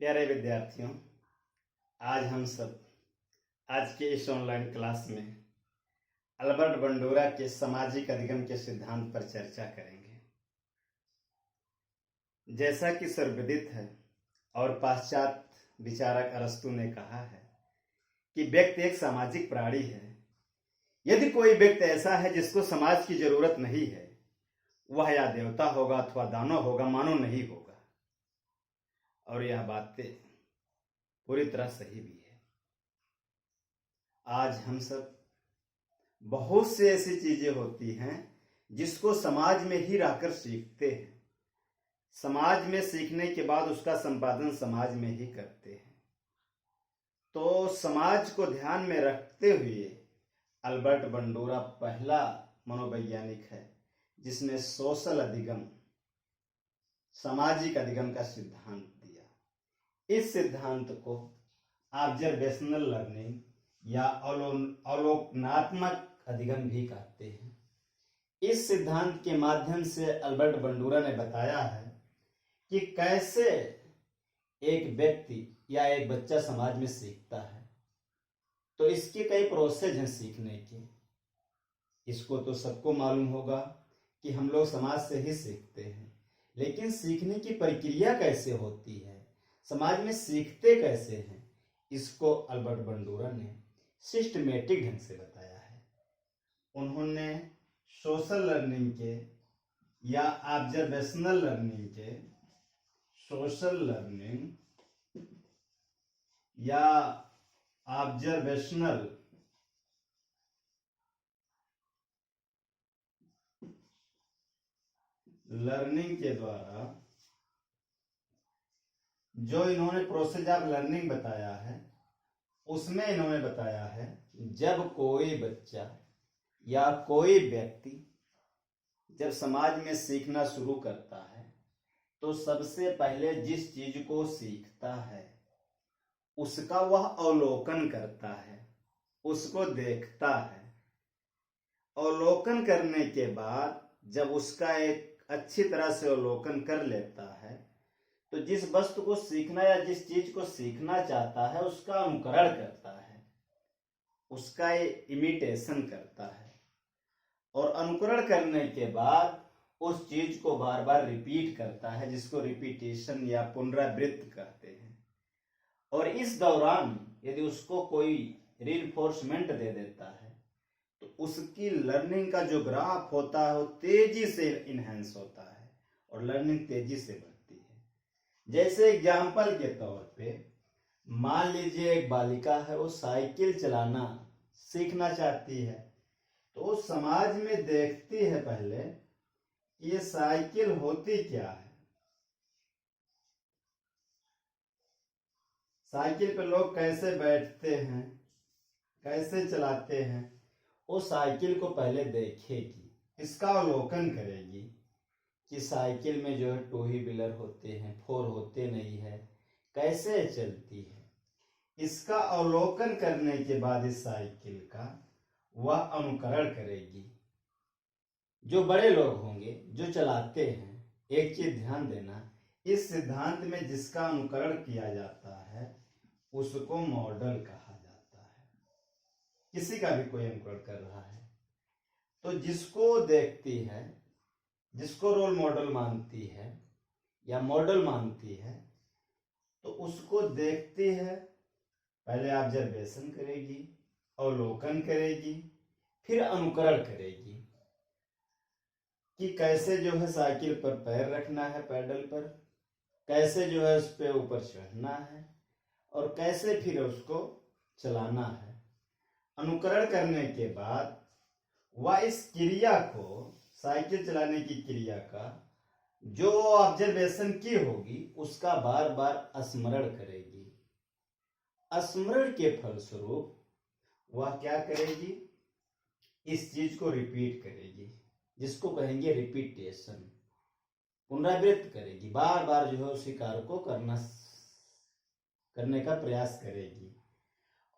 प्यारे विद्यार्थियों, आज हम सब आज के इस ऑनलाइन क्लास में अल्बर्ट बंडूरा के सामाजिक अधिगम के सिद्धांत पर चर्चा करेंगे। जैसा कि सर्वविदित है और पाश्चात्य विचारक अरस्तु ने कहा है कि व्यक्ति एक सामाजिक प्राणी है। यदि कोई व्यक्ति ऐसा है जिसको समाज की जरूरत नहीं है, वह या देवता होगा अथवा दानव होगा, मानव नहीं होगा। और यह बातें पूरी तरह सही भी है। आज हम सब बहुत से ऐसी चीजें होती हैं जिसको समाज में ही रहकर सीखते हैं। समाज में सीखने के बाद उसका संपादन समाज में ही करते हैं। तो समाज को ध्यान में रखते हुए अल्बर्ट बंडूरा पहला मनोवैज्ञानिक है जिसने सोशल अधिगम, सामाजिक अधिगम का सिद्धांत दिया। इस सिद्धांत को ऑब्जर्वेशनल लर्निंग या अवलोकनात्मक अधिगम भी कहते हैं। इस सिद्धांत के माध्यम से अल्बर्ट बंडूरा ने बताया है कि कैसे एक व्यक्ति या एक बच्चा समाज में सीखता है। तो इसके कई प्रोसेस हैं सीखने के। इसको तो सबको मालूम होगा कि हम लोग समाज से ही सीखते हैं, लेकिन सीखने की प्रक्रिया कैसे होती है, समाज में सीखते कैसे हैं, इसको अल्बर्ट बंडूरा ने सिस्टमेटिक ढंग से बताया है। उन्होंने सोशल लर्निंग के या ऑब्जर्वेशनल लर्निंग के, सोशल लर्निंग या ऑब्जर्वेशनल लर्निंग के द्वारा जो इन्होंने प्रोसेस ऑफ लर्निंग बताया है, उसमें इन्होंने बताया है जब कोई बच्चा या कोई व्यक्ति जब समाज में सीखना शुरू करता है तो सबसे पहले जिस चीज को सीखता है उसका वह अवलोकन करता है, उसको देखता है। अवलोकन करने के बाद जब उसका एक अच्छी तरह से अवलोकन कर लेता है तो जिस वस्तु को सीखना या जिस चीज को सीखना चाहता है उसका अनुकरण करता है, उसका इमिटेशन करता है। और अनुकरण करने के बाद उस चीज को बार बार रिपीट करता है, जिसको रिपीटेशन या पुनरावृत्ति कहते हैं। और इस दौरान यदि उसको कोई रीइंफोर्समेंट दे देता है तो उसकी लर्निंग का जो ग्राफ होता है वो तेजी से इनहेंस होता है और लर्निंग तेजी से बढ़ती है। जैसे एग्जाम्पल के तौर पे मान लीजिए एक बालिका है, वो साइकिल चलाना सीखना चाहती है, तो वो समाज में देखती है पहले कि ये साइकिल होती क्या है, साइकिल पे लोग कैसे बैठते हैं, कैसे चलाते हैं। वो साइकिल को पहले देखेगी, इसका अवलोकन करेगी कि साइकिल में जो है टू व्हीलर होते हैं, फोर होते नहीं है, कैसे चलती है। इसका अवलोकन करने के बाद इस साइकिल का वह अनुकरण करेगी। जो बड़े लोग होंगे जो चलाते हैं, एक चीज ध्यान देना, इस सिद्धांत में जिसका अनुकरण किया जाता है उसको मॉडल कहा जाता है। किसी का भी कोई अनुकरण कर रहा है तो जिसको देखती है, जिसको रोल मॉडल मानती है या मॉडल मानती है, तो उसको देखती है, पहले ऑब्जर्वेशन करेगी, अवलोकन करेगी, फिर अनुकरण करेगी कि कैसे जो है साइकिल पर पैर रखना है, पैडल पर कैसे जो है उस पे ऊपर चढ़ना है और कैसे फिर उसको चलाना है। अनुकरण करने के बाद वह इस क्रिया को, साइकिल चलाने की क्रिया का जो ऑब्जर्वेशन की होगी उसका बार बार स्मरण करेगी। स्मरण के फलस्वरूप वह क्या करेगी, इस चीज को रिपीट करेगी, जिसको कहेंगे रिपीटेशन, पुनरावृत्ति करेगी, बार बार जो है उसी कार्य को करने का प्रयास करेगी।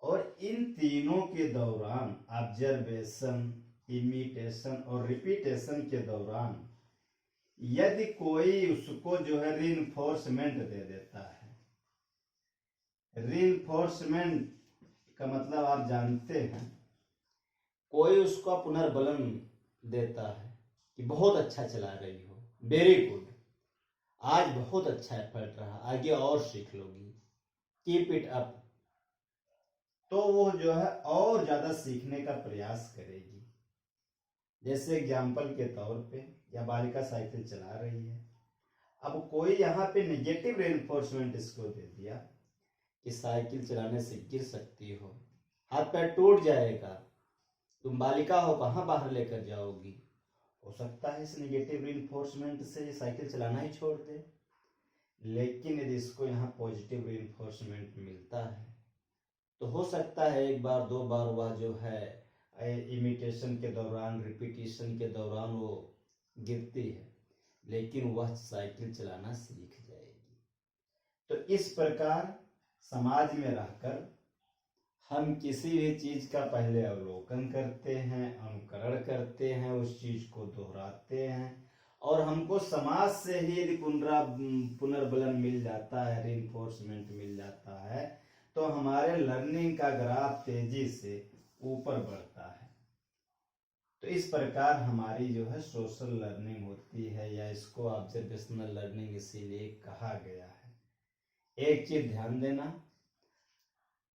और इन तीनों के दौरान, ऑब्जर्वेशन, इमिटेशन और रिपीटेशन के दौरान यदि कोई उसको जो है रीइंफोर्समेंट दे देता है, रीइंफोर्समेंट का मतलब आप जानते हैं, कोई उसका पुनर्बलन देता है कि बहुत अच्छा चला रही हो, वेरी गुड, आज बहुत अच्छा एफर्ट रहा, आगे और सीख लोगी, कीप इट अप। तो वो जो है और ज्यादा सीखने का प्रयास करेगी। जैसे एग्जाम्पल के तौर पे, या बालिका साइकिल चला रही है, अब कोई यहाँ पे नेगेटिव रेनफोर्समेंट इसको दे दिया कि साइकिल चलाने से गिर सकती हो, हाथ पैर टूट जाएगा, तुम बालिका हो, कहाँ बाहर लेकर जाओगी। हो सकता है इस नेगेटिव रेनफोर्समेंट से साइकिल चलाना ही छोड़ दे। लेकिन यदि इसको यहाँ पॉजिटिव रेनफोर्समेंट मिलता है तो हो सकता है एक बार दो बार वह जो है इमिटेशन के दौरान, रिपीटिशन के दौरान वो गिरती है, लेकिन वह साइकिल चलाना सीख जाएगी। तो इस प्रकार समाज में रहकर हम किसी भी चीज का पहले अवलोकन करते हैं, अनुकरण करते हैं, उस चीज को दोहराते हैं, और हमको समाज से ही यदि पुनर्बलन मिल जाता है, रीइंफोर्समेंट मिल जाता है, तो हमारे लर्निंग का ग्राफ तेजी से ऊपर बढ़ता है। तो इस प्रकार हमारी जो है सोशल लर्निंग होती है, या इसको ऑब्जर्वेशनल लर्निंग इसीलिए कहा गया है। एक चीज ध्यान देना,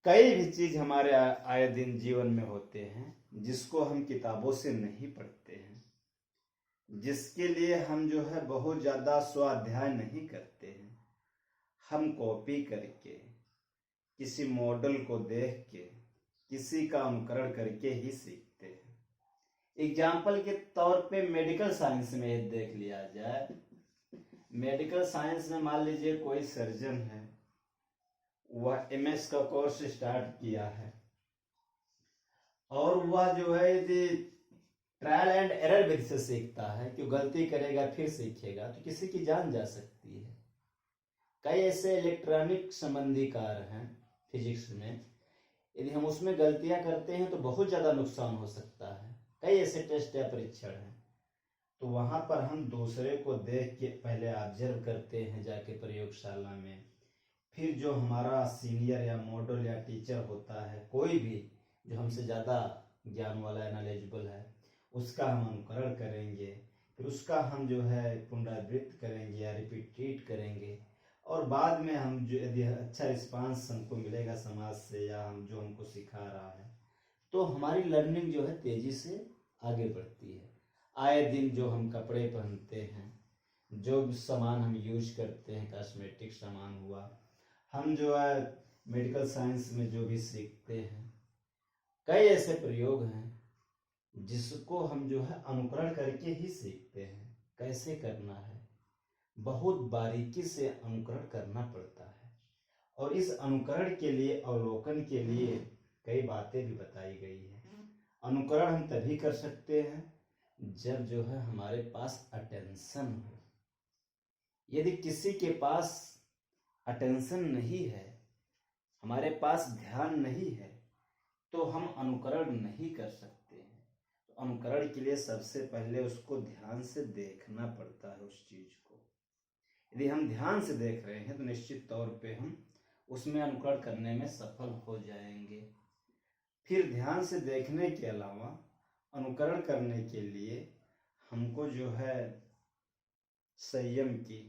कई भी चीज हमारे आए दिन जीवन में होते हैं जिसको हम किताबों से नहीं पढ़ते हैं, जिसके लिए हम जो है बहुत ज्यादा स्वाध्याय नहीं करते हैं, हम कॉपी करके, किसी मॉडल को देख के, किसी का अनुकरण करके ही सीखते हैं। एग्जाम्पल के तौर पे मेडिकल साइंस में देख लिया जाए। मेडिकल साइंस में मान लीजिए कोई सर्जन है, वह एमएस का कोर्स स्टार्ट किया है, और वह जो है यदि ट्रायल एंड एरर विधि से सीखता है, क्यों गलती करेगा फिर सीखेगा, तो किसी की जान जा सकती है। कई ऐसे इलेक्ट्रॉनिक संबंधी कार्य हैं फिजिक्स में, यदि हम उसमें गलतियां करते हैं तो बहुत ज्यादा नुकसान हो सकता है। कई ऐसे टेस्ट या परीक्षण हैं, तो वहां पर हम दूसरे को देख के पहले ऑब्जर्व करते हैं जाके प्रयोगशाला में, फिर जो हमारा सीनियर या मॉडल या टीचर होता है, कोई भी जो हमसे ज़्यादा ज्ञान वाला है, नॉलेजेबल है, उसका हम अनुकरण करेंगे, फिर उसका हम जो है पुनरावृत्त करेंगे या रिपीट करेंगे, और बाद में हम जो यदि अच्छा रिस्पांस हमको मिलेगा समाज से, या हम जो हमको सिखा रहा है, तो हमारी लर्निंग जो है तेजी से आगे बढ़ती है। आए दिन जो हम कपड़े पहनते हैं, जो भी सामान हम यूज करते हैं, कॉस्मेटिक सामान हुआ, हम जो है मेडिकल साइंस में जो भी सीखते हैं, कई ऐसे प्रयोग हैं जिसको हम जो है अनुकरण करके ही सीखते हैं। कैसे करना है, बहुत बारीकी से अनुकरण करना पड़ता है, और इस अनुकरण के लिए, अवलोकन के लिए कई बातें भी बताई गई है। अनुकरण हम तभी कर सकते हैं जब जो है हमारे पास अटेंशन हो। यदि किसी के पास अटेंशन नहीं है, हमारे पास ध्यान नहीं है, तो हम अनुकरण नहीं कर सकते हैं। तो अनुकरण के लिए सबसे पहले उसको ध्यान से देखना पड़ता है उस चीज को। यदि हम ध्यान से देख रहे हैं तो निश्चित तौर पे हम उसमें अनुकरण करने में सफल हो जाएंगे। फिर ध्यान से देखने के अलावा अनुकरण करने के लिए हमको जो है संयम की,